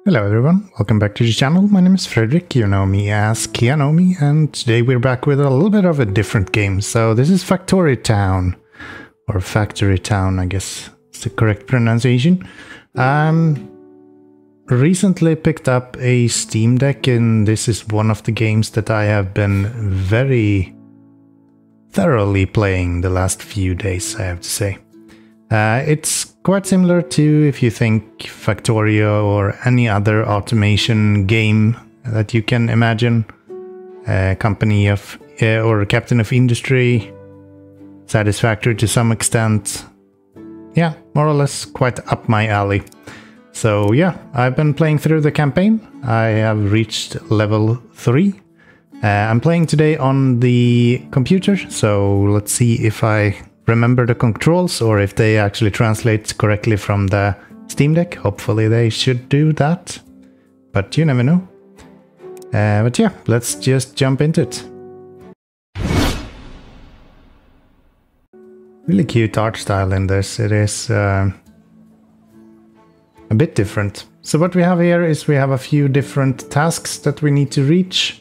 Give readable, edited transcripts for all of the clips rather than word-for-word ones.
Hello everyone, welcome back to the channel. My name is Frederick, you know me as Keanomy, and today we're back with a little bit of a different game. So this is Factory Town, or Factory Town, I guess is the correct pronunciation. Recently picked up a Steam Deck, and this is one of the games that I have been very thoroughly playing the last few days, I have to say. It's quite similar to, if you think, Factorio or any other automation game that you can imagine. Company of, or Captain of Industry, Satisfactory to some extent. Yeah, more or less quite up my alley. So yeah, I've been playing through the campaign. I have reached level 3. I'm playing today on the computer, so let's see if I remember the controls or if they actually translate correctly from the Steam Deck. Hopefully they should do that, but you never know. But yeah, let's just jump into it. Really cute art style in this. It is a bit different. So what we have here is we have a few different tasks that we need to reach.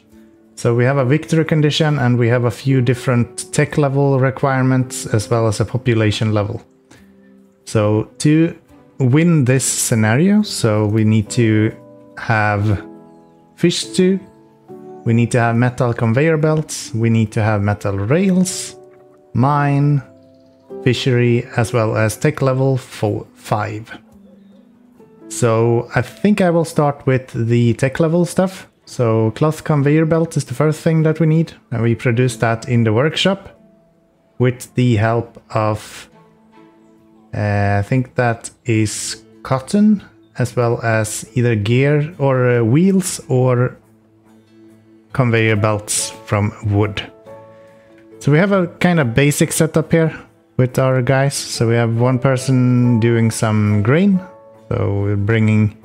So we have a victory condition and we have a few different tech level requirements as well as a population level. So to win this scenario, so we need to have fish stew, we need to have metal conveyor belts, we need to have metal rails, mine, fishery, as well as tech level 5. So I think I will start with the tech level stuff. So cloth conveyor belt is the first thing that we need, and we produce that in the workshop with the help of I think that is cotton, as well as either gear or wheels or conveyor belts from wood. So we have a kind of basic setup here with our guys. So we have one person doing some grain, so we're bringing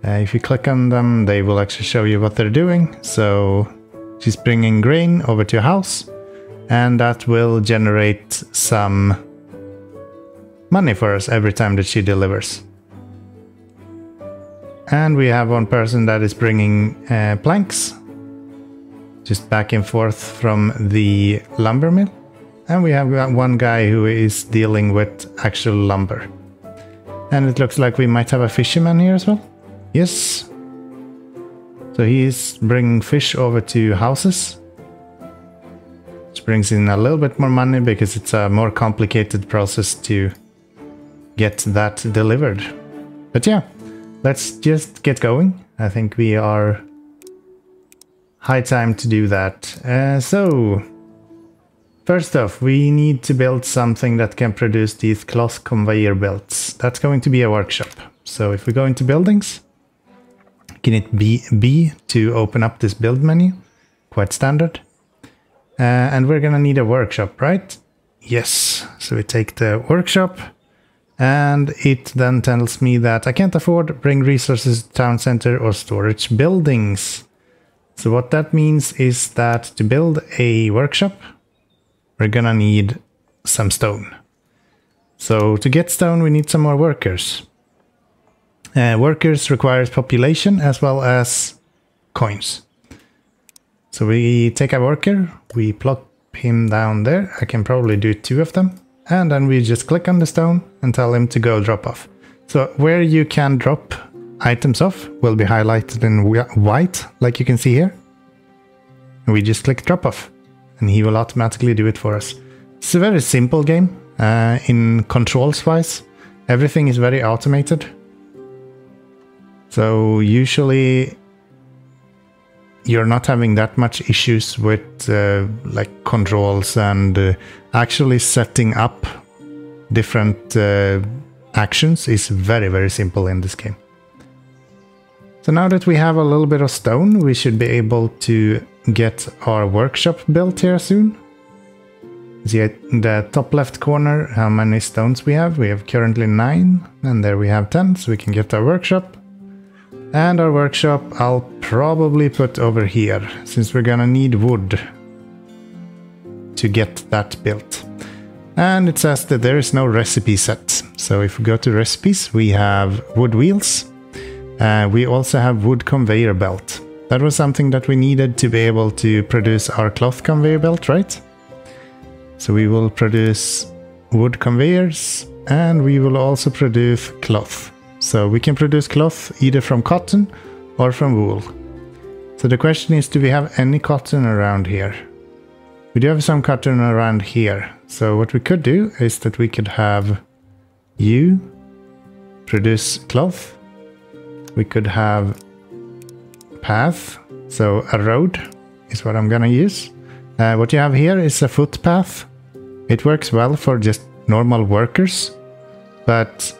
if you click on them, they will actually show you what they're doing. So she's bringing grain over to a house, and that will generate some money for us every time that she delivers. And we have one person that is bringing planks, just back and forth from the lumber mill. And we have one guy who is dealing with actual lumber. And it looks like we might have a fisherman here as well. Yes, so he's bringing fish over to houses, which brings in a little bit more money because it's a more complicated process to get that delivered. But yeah, let's just get going. I think we are high time to do that. So first off, we need to build something that can produce these cloth conveyor belts. That's going to be a workshop. So if we go into buildings, can it be B to open up this build menu? Quite standard. And we're gonna need a workshop, right? Yes. So we take the workshop, and it then tells me that I can't afford to bring resources to town center or storage buildings. So what that means is that to build a workshop, we're gonna need some stone. So to get stone, we need some more workers. Workers requires population as well as coins. So we take a worker, we plop him down there. I can probably do 2 of them. And then we just click on the stone and tell him to go drop off. So where you can drop items off will be highlighted in white, like you can see here. And we just click drop off, and he will automatically do it for us. It's a very simple game in controls wise. Everything is very automated. So usually you're not having that much issues with like controls and actually setting up different actions is very, very simple in this game. So now that we have a little bit of stone, we should be able to get our workshop built here soon. See in the top left corner how many stones we have. We have currently 9, and there we have 10, so we can get our workshop. And our workshop I'll probably put over here, since we're gonna need wood to get that built. And it says that there is no recipe set. So if we go to recipes, we have wood wheels, We also have wood conveyor belt. That was something that we needed to be able to produce our cloth conveyor belt, right? So we will produce wood conveyors, and we will also produce cloth. So we can produce cloth either from cotton or from wool. So the question is, do we have any cotton around here? We do have some cotton around here. So what we could do is that we could have you produce cloth. We could have path. So a road is what I'm gonna use. What you have here is a footpath. It works well for just normal workers, but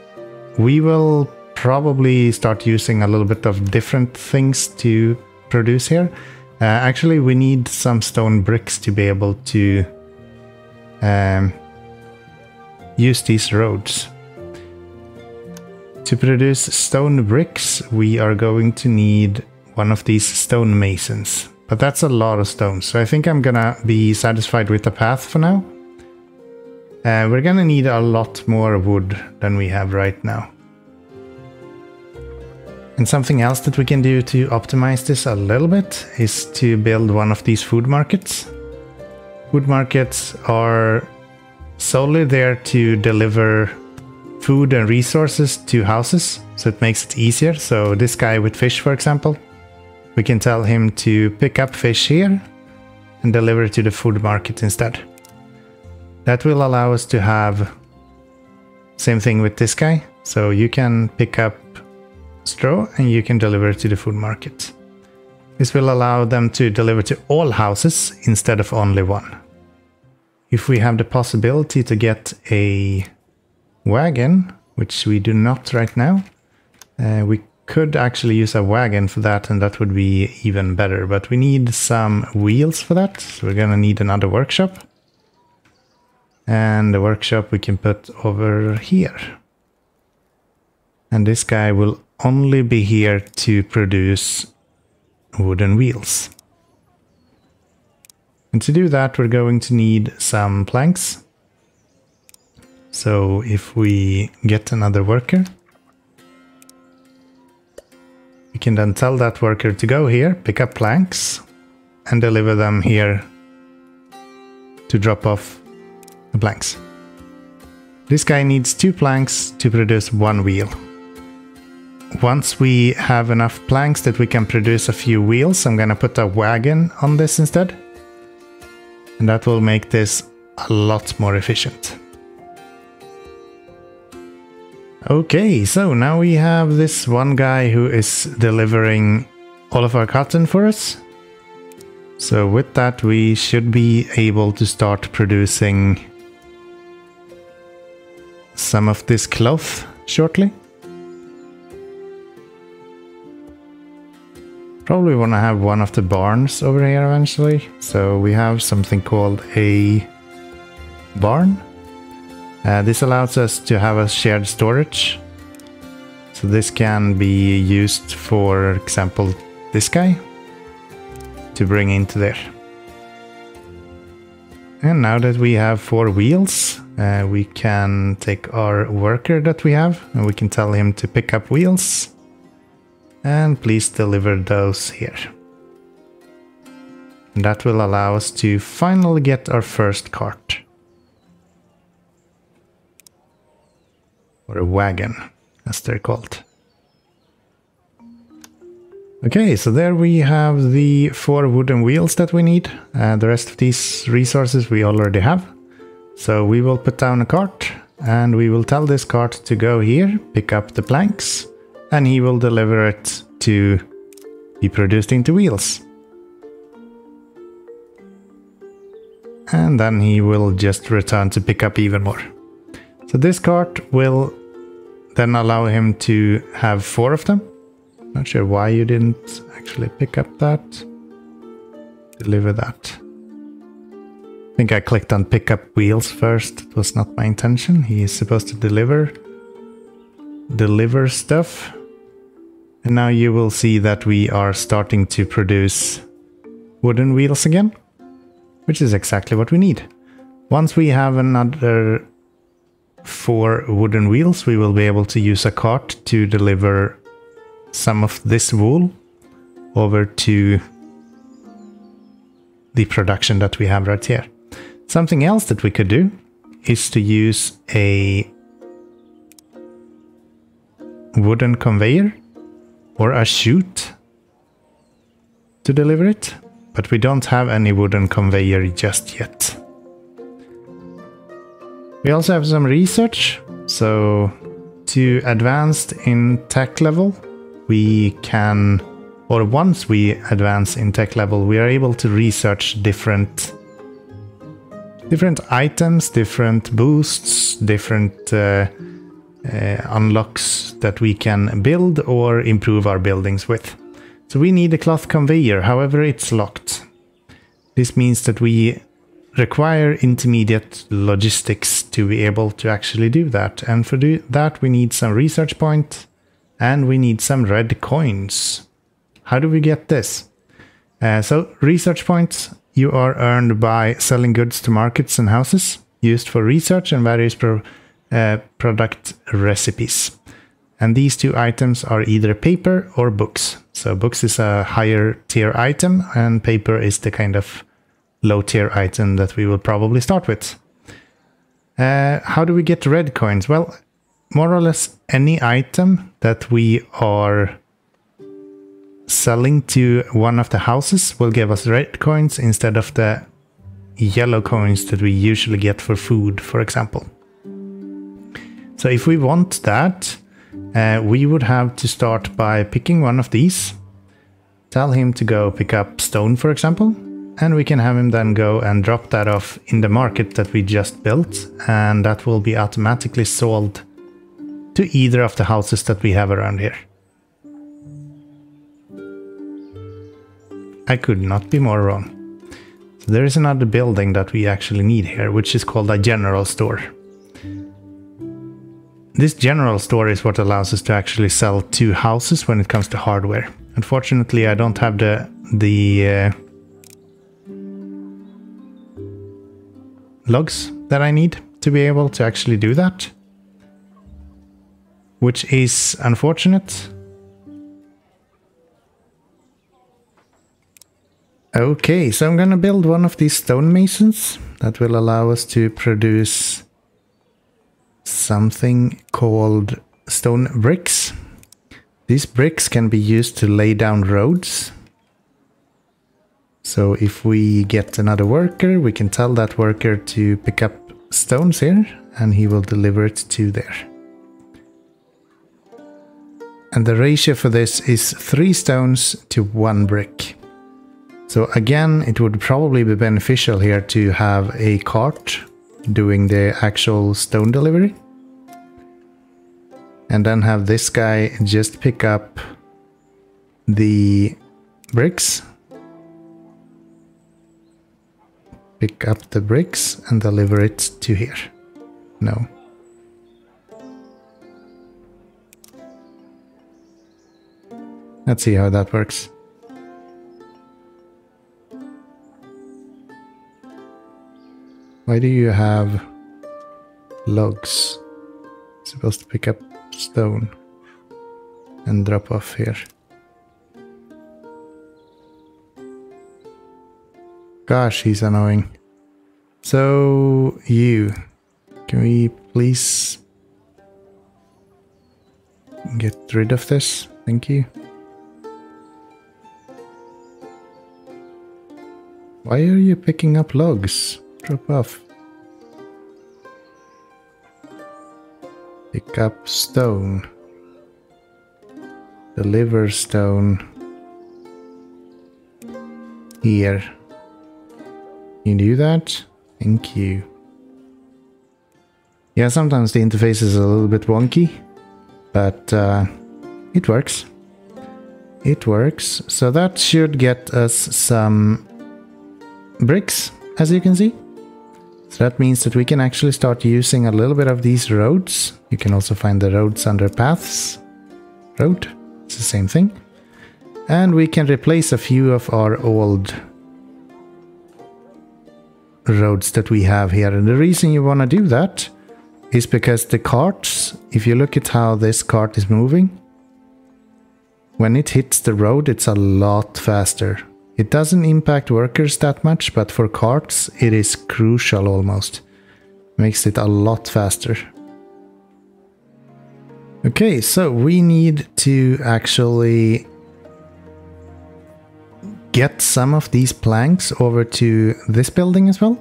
we will probably start using a little bit of different things to produce here. Actually, we need some stone bricks to be able to use these roads. To produce stone bricks, we are going to need one of these stone masons. But that's a lot of stones, so I think I'm gonna be satisfied with the path for now. We're gonna need a lot more wood than we have right now. And something else that we can do to optimize this a little bit is to build one of these food markets. Food markets are solely there to deliver food and resources to houses, so it makes it easier. So this guy with fish, for example, we can tell him to pick up fish here and deliver it to the food market instead. That will allow us to have same thing with this guy. So you can pick up straw and you can deliver it to the food market. This will allow them to deliver to all houses instead of only one. If we have the possibility to get a wagon, which we do not right now, we could actually use a wagon for that, and that would be even better. But we need some wheels for that, so we're gonna need another workshop. And the workshop we can put over here. And this guy will only be here to produce wooden wheels. And to do that, we're going to need some planks. So if we get another worker, we can then tell that worker to go here, pick up planks, and deliver them here to drop off the planks. This guy needs 2 planks to produce 1 wheel. Once we have enough planks that we can produce a few wheels, I'm gonna put a wagon on this instead. And that will make this a lot more efficient. Okay, so now we have this one guy who is delivering all of our cotton for us. So with that, we should be able to start producing some of this cloth shortly. Probably want to have one of the barns over here eventually. So we have something called a barn. This allows us to have a shared storage. So this can be used, for example, this guy to bring into there. And now that we have 4 wheels, we can take our worker that we have and we can tell him to pick up wheels. And please deliver those here. And that will allow us to finally get our first cart. Or a wagon, as they're called. Okay, so there we have the 4 wooden wheels that we need. The rest of these resources we already have. So we will put down a cart and we will tell this cart to go here, pick up the planks, and he will deliver it to be produced into wheels. And then he will just return to pick up even more. So this cart will then allow him to have 4 of them. Not sure why you didn't actually pick up that. Deliver that. I think I clicked on pick up wheels first. It was not my intention. He is supposed to deliver stuff. And now you will see that we are starting to produce wooden wheels again, which is exactly what we need. Once we have another 4 wooden wheels, we will be able to use a cart to deliver some of this wool over to the production that we have right here. Something else that we could do is to use a wooden conveyor or a chute to deliver it, but we don't have any wooden conveyor just yet. We also have some research, so to advanced in tech level, we can, or once we advance in tech level, we are able to research different items, different boosts, different unlocks that we can build or improve our buildings with. So we need a cloth conveyor, however it's locked. This means that we require intermediate logistics to be able to actually do that. And for that we need some research point and we need some red coins. How do we get this? So research points you are earned by selling goods to markets and houses, used for research and various product recipes. And these two items are either paper or books. So books is a higher tier item and paper is the kind of low tier item that we will probably start with. How do we get red coins? Well, more or less any item that we are selling to one of the houses will give us red coins instead of the yellow coins that we usually get for food, for example. So if we want that, we would have to start by picking one of these, tell him to go pick up stone, for example, and we can have him then go and drop that off in the market that we just built, and that will be automatically sold to either of the houses that we have around here. I could not be more wrong. So there is another building that we actually need here, which is called a general store. This general store is what allows us to actually sell to houses when it comes to hardware. Unfortunately, I don't have the logs that I need to be able to actually do that, which is unfortunate. Okay, so I'm gonna build one of these stonemasons that will allow us to produce something called stone bricks. These bricks can be used to lay down roads. So if we get another worker, we can tell that worker to pick up stones here and he will deliver it to there. And the ratio for this is 3 stones to 1 brick. So again, it would probably be beneficial here to have a cart doing the actual stone delivery. And then have this guy just pick up the bricks. Pick up the bricks and deliver it to here. No. Let's see how that works. Why do you have logs? It's supposed to pick up stone and drop off here. Gosh, he's annoying. So you, can we please get rid of this? Thank you. Why are you picking up logs? Drop off. Pick up stone. Deliver stone. Here. Can you do that? Thank you. Yeah, sometimes the interface is a little bit wonky, but it works. It works. So that should get us some bricks, as you can see. So that means that we can actually start using a little bit of these roads. You can also find the roads under paths. Road, it's the same thing. And we can replace a few of our old roads that we have here. And the reason you want to do that is because the carts, if you look at how this cart is moving, when it hits the road, it's a lot faster. It doesn't impact workers that much, but for carts, it is crucial almost. Makes it a lot faster. Okay, so we need to actually get some of these planks over to this building as well.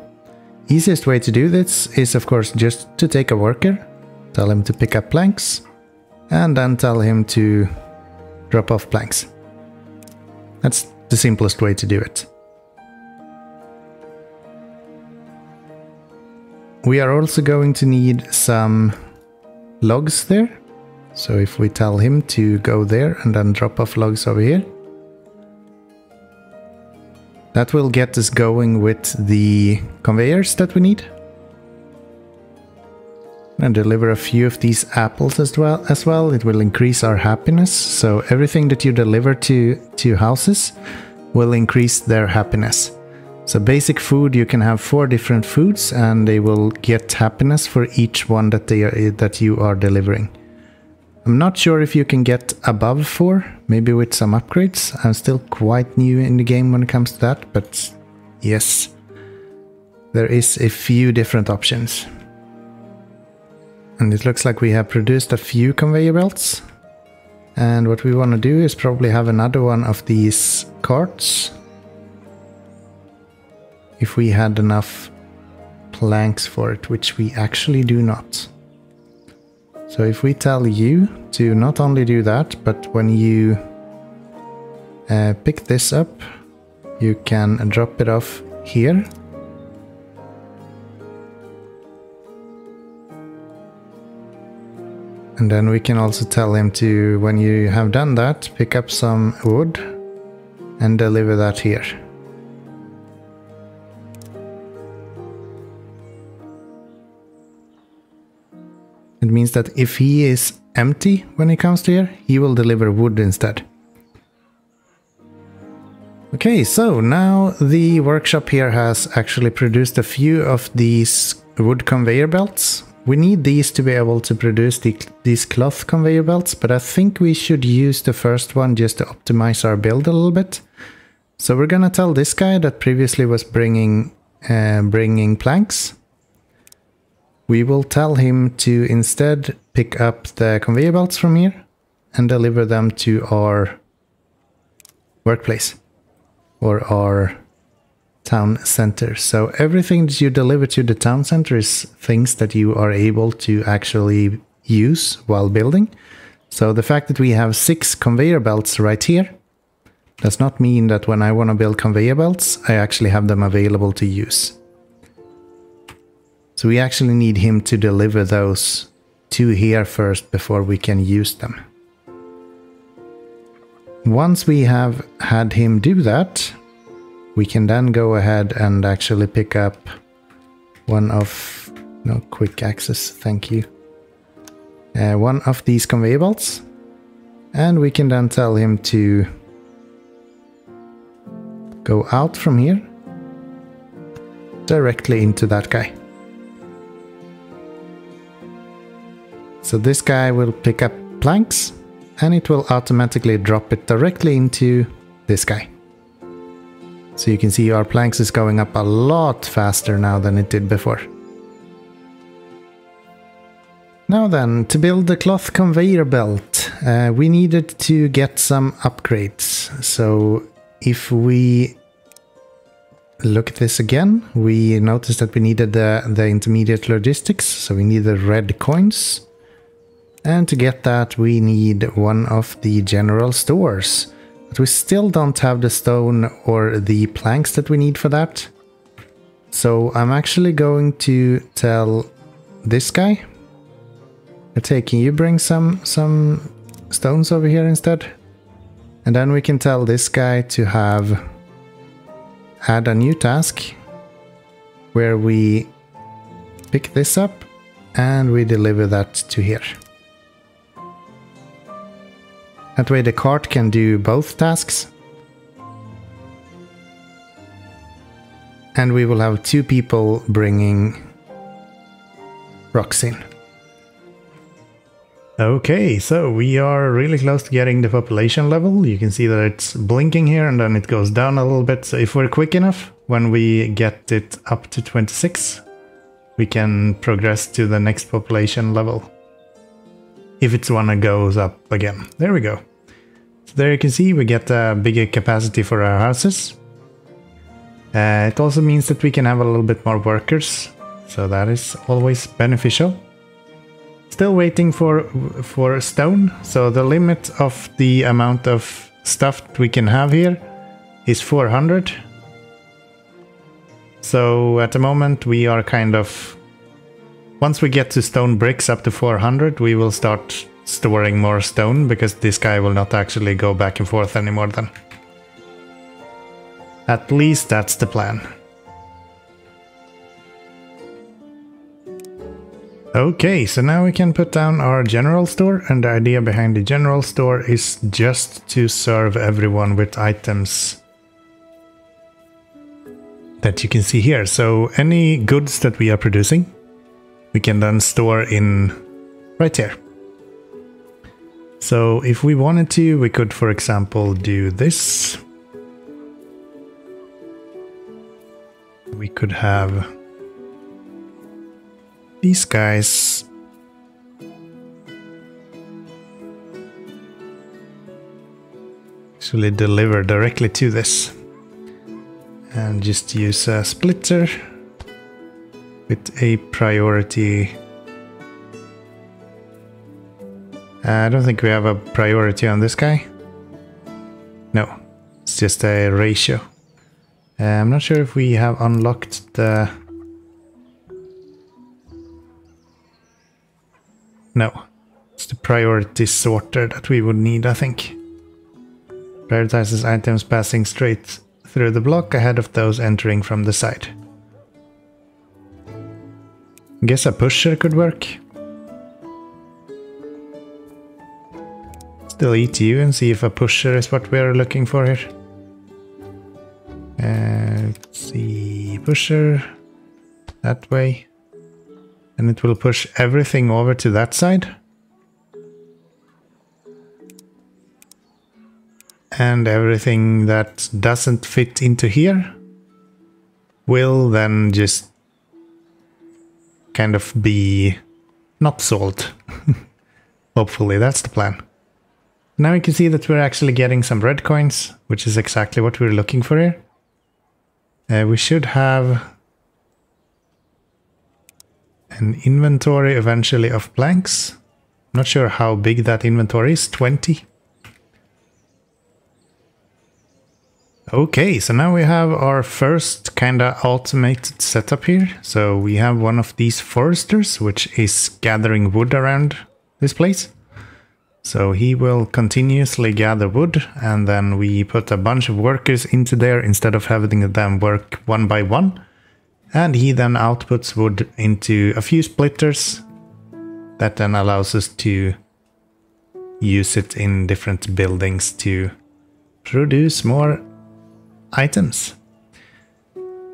Easiest way to do this is, of course, just to take a worker, tell him to pick up planks, and then tell him to drop off planks. That's the simplest way to do it. We are also going to need some logs there. So if we tell him to go there and then drop off logs over here, that will get us going with the conveyors that we need. And deliver a few of these apples as well. It will increase our happiness. So everything that you deliver to houses will increase their happiness. So basic food, you can have 4 different foods and they will get happiness for each one that you are delivering. I'm not sure if you can get above 4, maybe with some upgrades. I'm still quite new in the game when it comes to that, but yes, there is a few different options. And it looks like we have produced a few conveyor belts. And what we want to do is probably have another one of these carts. If we had enough planks for it, which we actually do not. So if we tell you to not only do that, but when you pick this up, you can drop it off here. And then we can also tell him to, when you have done that, pick up some wood and deliver that here. It means that if he is empty when he comes to here, he will deliver wood instead. Okay, so now the workshop here has actually produced a few of these wood conveyor belts. We need these to be able to produce these cloth conveyor belts, but I think we should use the first one just to optimize our build a little bit. So we're gonna tell this guy that previously was bringing planks. We will tell him to instead pick up the conveyor belts from here and deliver them to our workplace or our town center. So everything that you deliver to the town center is things that you are able to actually use while building. So the fact that we have 6 conveyor belts right here does not mean that when I want to build conveyor belts, I actually have them available to use. So we actually need him to deliver those to here first before we can use them. Once we have had him do that, we can then go ahead and actually pick up one of... No, quick access, thank you. One of these conveyor belts. And we can then tell him to go out from here directly into that guy. So this guy will pick up planks and it will automatically drop it directly into this guy. So you can see our planks is going up a lot faster now than it did before. Now then, to build the cloth conveyor belt, we needed to get some upgrades. So if we look at this again, we noticed that we needed the intermediate logistics, so we need the red coins. And to get that, we need one of the general stores. But we still don't have the stone or the planks that we need for that. So I'm actually going to tell this guy, okay, can you bring some stones over here instead? And then we can tell this guy to add a new task where we pick this up and we deliver that to here. That way the cart can do both tasks. And we will have 2 people bringing rocks in. Okay, so we are really close to getting the population level. You can see that it's blinking here and then it goes down a little bit. So if we're quick enough, when we get it up to 26, we can progress to the next population level. If it's one that goes up again. There we go. So there you can see we get a bigger capacity for our houses. It also means that we can have a little bit more workers. So that is always beneficial. Still waiting for stone. So the limit of the amount of stuff we can have here is 400. So at the moment we are kind of... Once we get to stone bricks up to 400, we will start storing more stone, because this guy will not actually go back and forth anymore then. At least that's the plan. Okay, so now we can put down our general store, and the idea behind the general store is just to serve everyone with items that you can see here. So any goods that we are producing, we can then store in right here. So if we wanted to, we could, for example, do this. We could have these guys actually deliver directly to this, and just use a splitter with a priority. I don't think we have a priority on this guy. No, it's just a ratio. I'm not sure if we have unlocked the... No, it's the priority sorter that we would need, I think. Prioritizes items passing straight through the block ahead of those entering from the side. I guess a pusher could work. Delete you and see if a pusher is what we're looking for here. Let's see, pusher that way. And it will push everything over to that side. And everything that doesn't fit into here will then just kind of be not sold. Hopefully, that's the plan. Now you can see that we're actually getting some red coins, which is exactly what we're looking for here. We should have an inventory eventually of planks. I'm not sure how big that inventory is, 20. Okay, so now we have our first kinda automated setup here. So we have one of these foresters, which is gathering wood around this place. So he will continuously gather wood, and then we put a bunch of workers into there instead of having them work one by one. And he then outputs wood into a few splitters that then allows us to use it in different buildings to produce more items.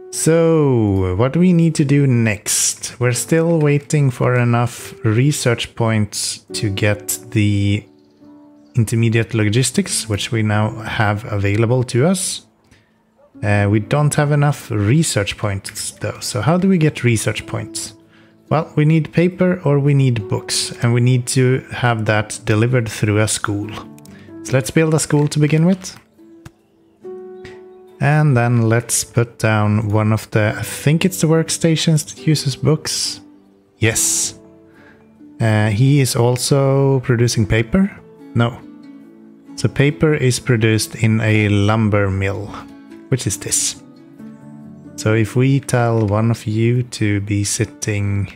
So what do we need to do next? We're still waiting for enough research points to get the intermediate logistics, which we now have available to us. We don't have enough research points though. So how do we get research points? Well, we need paper or we need books, and we need to have that delivered through a school. So let's build a school to begin with. And then let's put down one of the, I think it's the workstations that uses books. Yes. He is also producing paper. No. So paper is produced in a lumber mill, which is this. So if we tell one of you to be sitting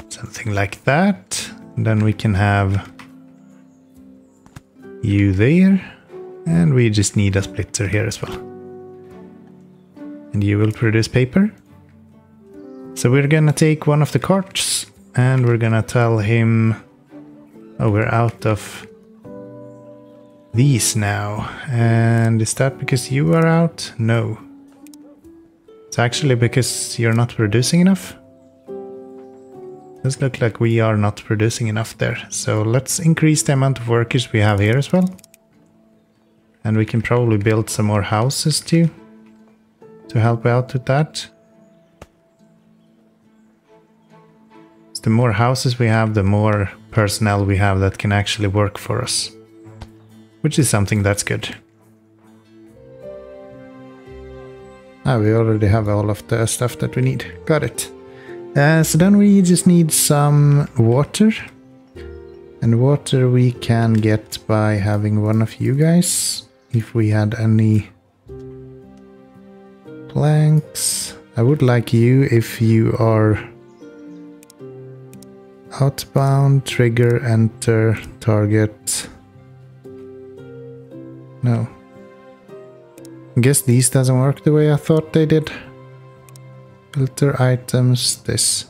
something like that, then we can have you there. And we just need a splitter here as well. And you will produce paper. So we're gonna take one of the carts and we're gonna tell him, oh, we're out of these now. And is that because you are out? No. It's actually because you're not producing enough. Does look like we are not producing enough there. So let's increase the amount of workers we have here as well. And we can probably build some more houses too, to help out with that. So the more houses we have, the more personnel we have that can actually work for us. Which is something that's good. Ah, we already have all of the stuff that we need. Got it. So then we just need some water. And water we can get by having one of you guys. If we had any planks. I would like you if you are outbound, trigger, enter, target. No. I guess these doesn't work the way I thought they did. Filter items, this.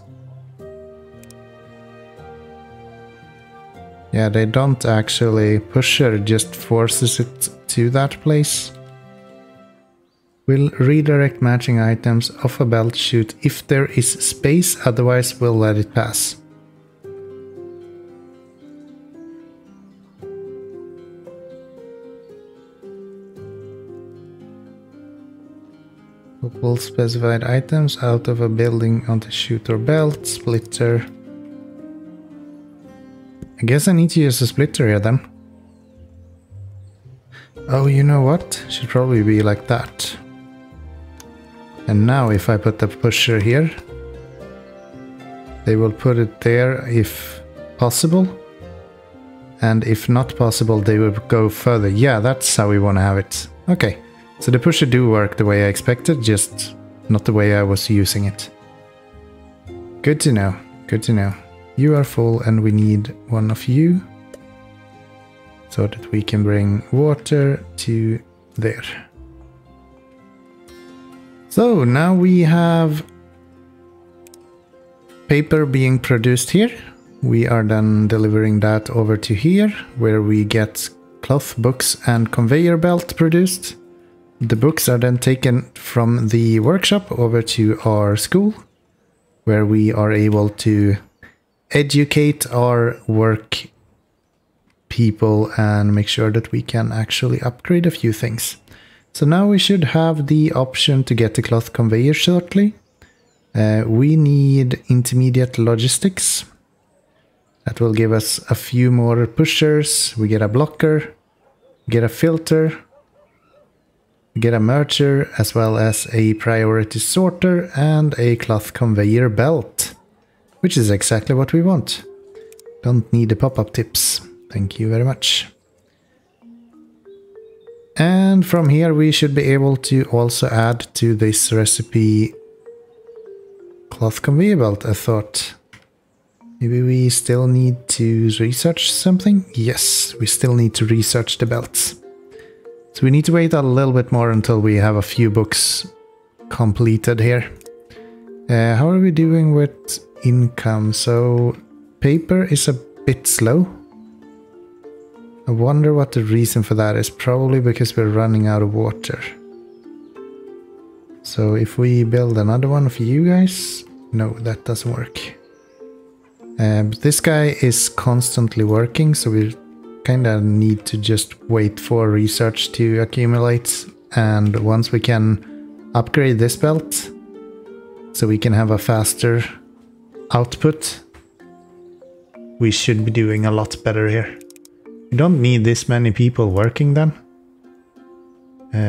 Yeah, they don't actually. Pusher just forces it to that place. Will redirect matching items off a belt chute if there is space, otherwise we'll let it pass. Pull specified items out of a building onto chute or belt, splitter. I guess I need to use a splitter here then. Oh, you know what? Should probably be like that. And now if I put the pusher here, they will put it there if possible. And if not possible, they will go further. Yeah, that's how we want to have it. Okay, so the pusher do work the way I expected, just not the way I was using it. Good to know, good to know. You are full and we need one of you. So that we can bring water to there. So now we have paper being produced here. We are then delivering that over to here, where we get cloth, books and conveyor belt produced. The books are then taken from the workshop over to our school, where we are able to educate our work people and make sure that we can actually upgrade a few things. So now we should have the option to get the cloth conveyor shortly. We need intermediate logistics. That will give us a few more pushers. We get a blocker, get a filter, get a merger, as well as a priority sorter and a cloth conveyor belt, which is exactly what we want. Don't need the pop-up tips. Thank you very much. And from here we should be able to also add to this recipe cloth conveyor belt, I thought. Maybe we still need to research something? Yes, we still need to research the belts. So we need to wait a little bit more until we have a few books completed here. How are we doing with income? So paper is a bit slow. I wonder what the reason for that is. Probably because we're running out of water. So if we build another one for you guys... No, that doesn't work. But this guy is constantly working, so we kind of need to just wait for research to accumulate. And once we can upgrade this belt, so we can have a faster output, we should be doing a lot better here. We don't need this many people working then,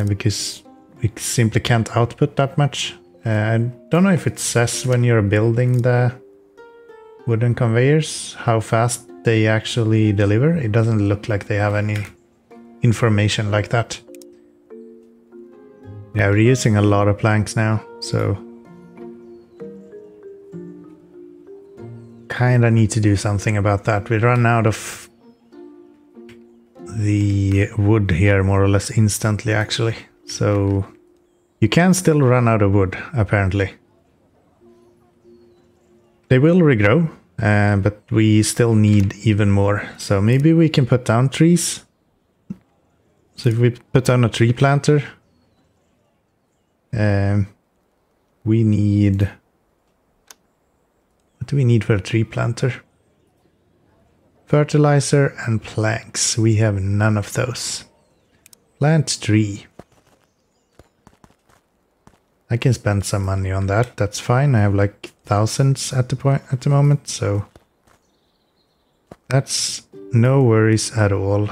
because we simply can't output that much. I don't know if it says when you're building the wooden conveyors how fast they actually deliver. It doesn't look like they have any information like that. Yeah, we're using a lot of planks now, so kinda need to do something about that. We run out of the wood here more or less instantly, actually. So you can still run out of wood, apparently. They will regrow, but we still need even more. So maybe we can put down trees. So if we put down a tree planter, we need... What do we need for a tree planter? Fertilizer and planks. We have none of those. Plant tree. I can spend some money on that. That's fine. I have like thousands at the moment, so that's no worries at all.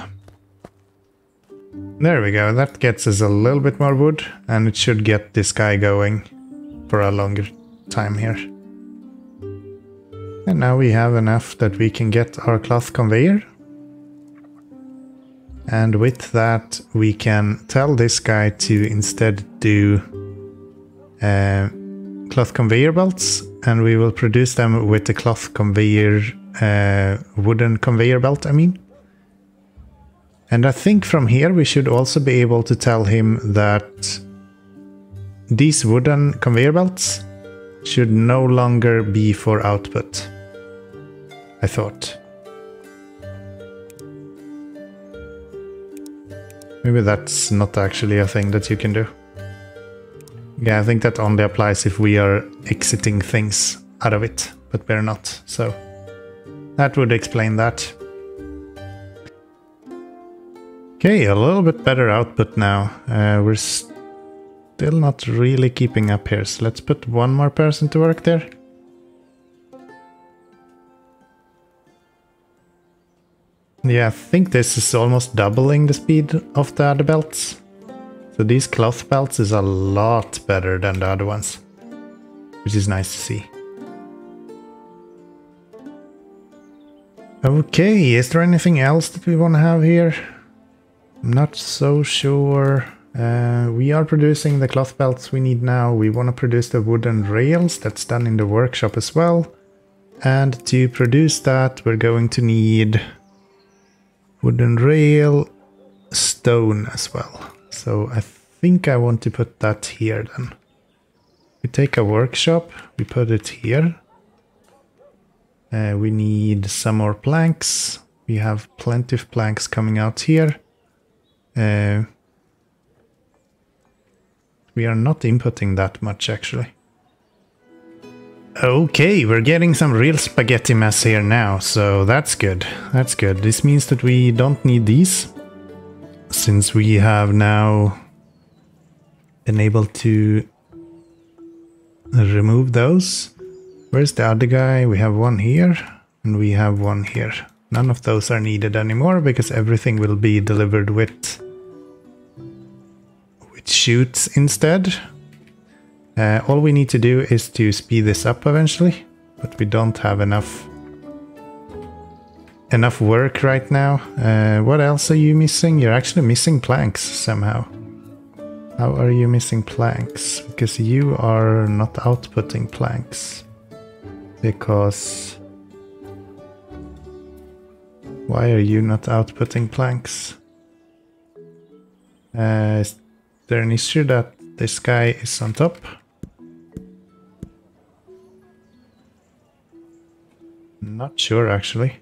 There we go. That gets us a little bit more wood, and it should get this guy going for a longer time here. And now we have enough that we can get our cloth conveyor. And with that, we can tell this guy to instead do cloth conveyor belts, and we will produce them with the cloth conveyor, wooden conveyor belt, I mean. And I think from here we should also be able to tell him that these wooden conveyor belts should no longer be for output, I thought. Maybe that's not actually a thing that you can do. Yeah, I think that only applies if we are exiting things out of it, but we're not, so that would explain that. Okay, a little bit better output now. We're still not really keeping up here, so let's put one more person to work there. Yeah, I think this is almost doubling the speed of the other belts. So these cloth belts is a lot better than the other ones, which is nice to see. Okay, is there anything else that we want to have here? I'm not so sure. We are producing the cloth belts we need now. We want to produce the wooden rails. That's done in the workshop as well. And to produce that, we're going to need wooden rail, stone as well. So I think I want to put that here then. We take a workshop, we put it here. We need some more planks. We have plenty of planks coming out here. We are not inputting that much actually. Okay, we're getting some real spaghetti mess here now, so that's good. That's good. This means that we don't need these, since we have now been able to remove those. Where's the other guy? We have one here, and we have one here. None of those are needed anymore, because everything will be delivered with chutes instead. All we need to do is to speed this up eventually, but we don't have enough work right now. What else are you missing? You're actually missing planks somehow. How are you missing planks? Because you are not outputting planks. Because... why are you not outputting planks? Is there an issue that this guy is on top? Not sure actually.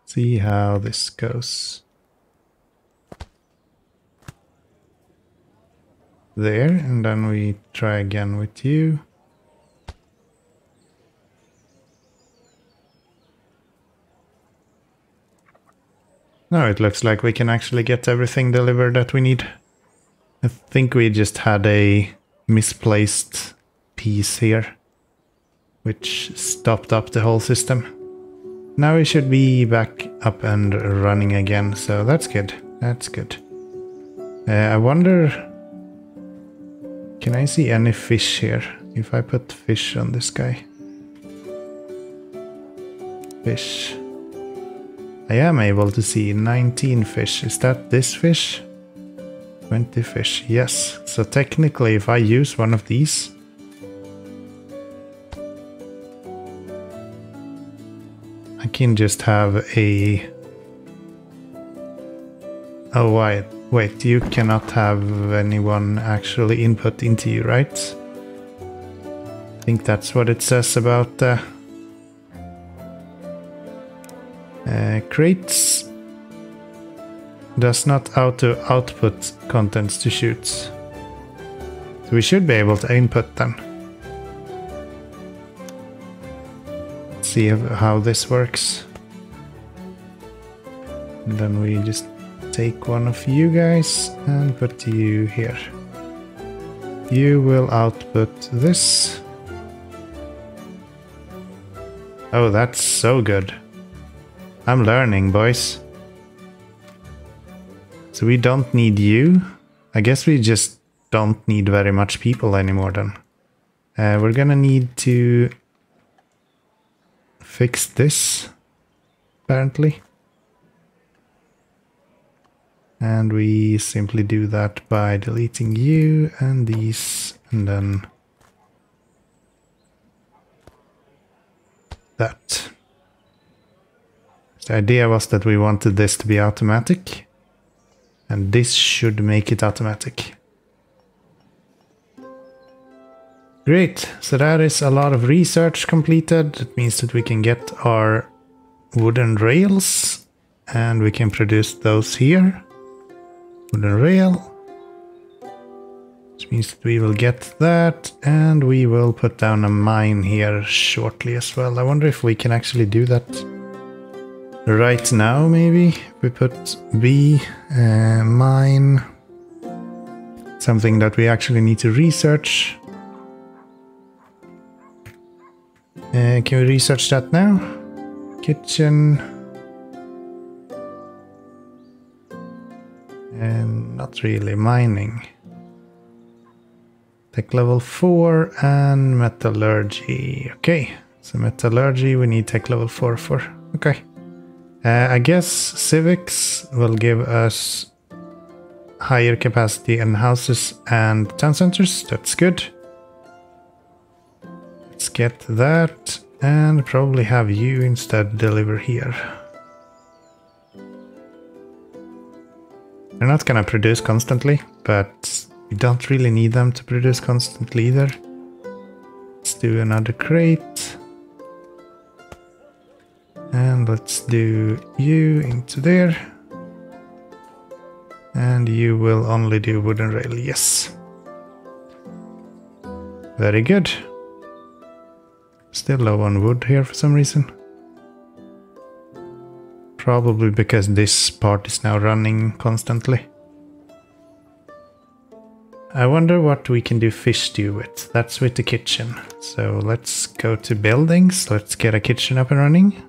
See how this goes. There, and then we try again with you. Now it looks like we can actually get everything delivered that we need. I think we just had a misplaced piece here, which stopped up the whole system. Now we should be back up and running again, so that's good. That's good. I wonder... can I see any fish here? If I put fish on this guy. Fish. I am able to see 19 fish. Is that this fish? 20 fish, yes. So technically if I use one of these, I can just have a... oh wait, you cannot have anyone actually input into you, right? I think that's what it says about crates. does not auto output contents to chutes. So we should be able to input them. Let's see how this works. And then we just take one of you guys and put you here. You will output this. Oh, that's so good. I'm learning, boys. So we don't need you. I guess we just don't need very much people anymore then. We're gonna need to fix this, apparently. And we simply do that by deleting you and these, and then that. The idea was that we wanted this to be automatic, and this should make it automatic. Great, so that is a lot of research completed. It means that we can get our wooden rails, and we can produce those here. Wooden rail. Which means that we will get that, and we will put down a mine here shortly as well. I wonder if we can actually do that right now, maybe. We put B, mine. Something that we actually need to research. Can we research that now? Kitchen. And not really. Mining. Tech level 4 and metallurgy. Okay, so metallurgy we need tech level 4 for. Okay. I guess civics will give us higher capacity in houses and town centers. That's good. Let's get that and probably have you instead deliver here. They're not gonna produce constantly, but we don't really need them to produce constantly either. Let's do another crate. And let's do you into there. And you will only do wooden rail, yes. Very good. Still low on wood here for some reason. Probably because this part is now running constantly. I wonder what we can do fish stew with. That's with the kitchen. So let's go to buildings. Let's get a kitchen up and running.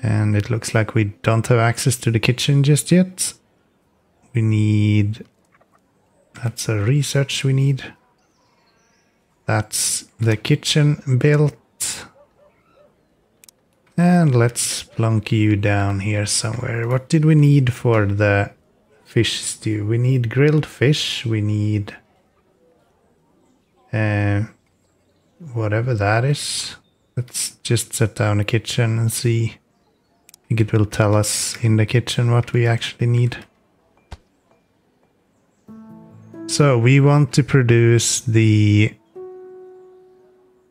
And it looks like we don't have access to the kitchen just yet. We need... That's a research we need. That's the kitchen built. And let's plunk you down here somewhere. What did we need for the fish stew? We need grilled fish. We need... whatever that is. Let's just set down a kitchen and see. I think it will tell us in the kitchen what we actually need. So we want to produce the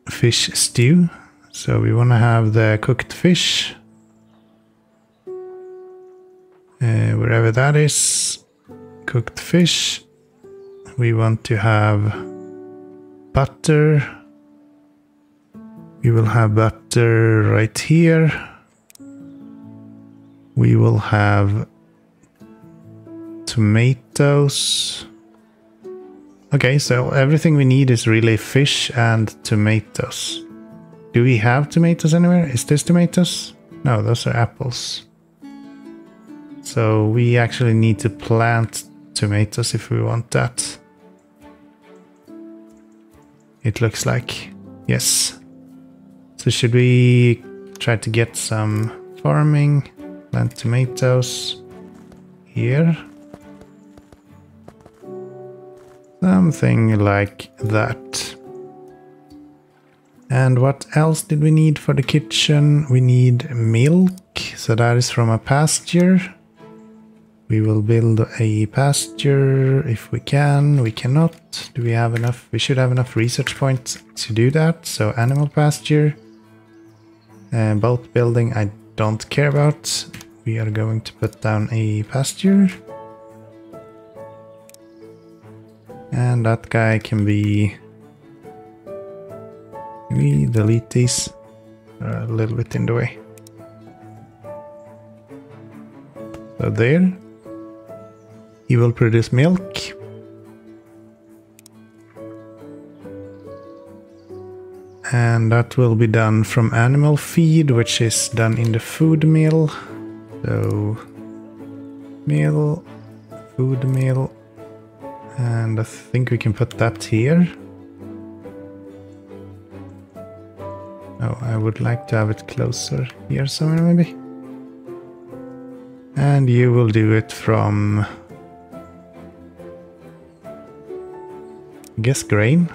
fish stew. So we want to have the cooked fish. Wherever that is. Cooked fish. We want to have butter. We will have butter right here. We will have tomatoes. Okay, so everything we need is really fish and tomatoes. Do we have tomatoes anywhere? Is this tomatoes? No, those are apples. So we actually need to plant tomatoes if we want that. It looks like. Yes. So should we try to get some farming? Plant tomatoes here. Something like that. And what else did we need for the kitchen? We need milk. So that is from a pasture. We will build a pasture if we can. We cannot. Do we have enough? We should have enough research points to do that. So animal pasture. Boat building I don't care about. we are going to put down a pasture. And that guy can be... We delete these. A little bit in the way. So there. He will produce milk. And that will be done from animal feed, which is done in the food mill. So, mill, food mill, and I think we can put that here. Oh, I would like to have it closer here somewhere maybe. And you will do it from, I guess, grain.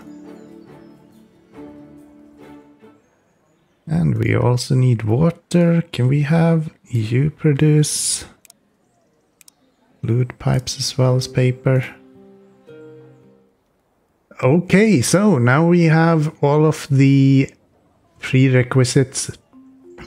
And we also need water. Can we have you produce fluid pipes as well as paper? Okay, so now we have all of the prerequisites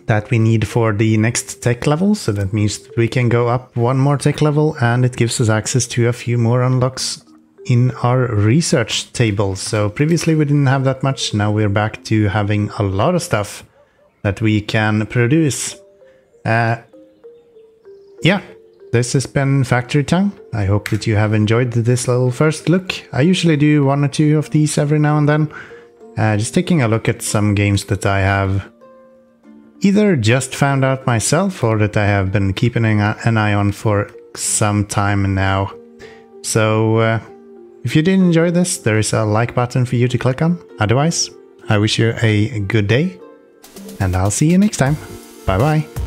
that we need for the next tech level. So that means we can go up one more tech level and it gives us access to a few more unlocks in our research table. So previously we didn't have that much. Now we're back to having a lot of stuff that we can produce. Yeah, this has been Factory Town. I hope that you have enjoyed this little first look. I usually do one or two of these every now and then. Just taking a look at some games that I have either just found out myself or that I have been keeping an eye on for some time now. So if you did enjoy this, there is a like button for you to click on. Otherwise, I wish you a good day and I'll see you next time. Bye bye.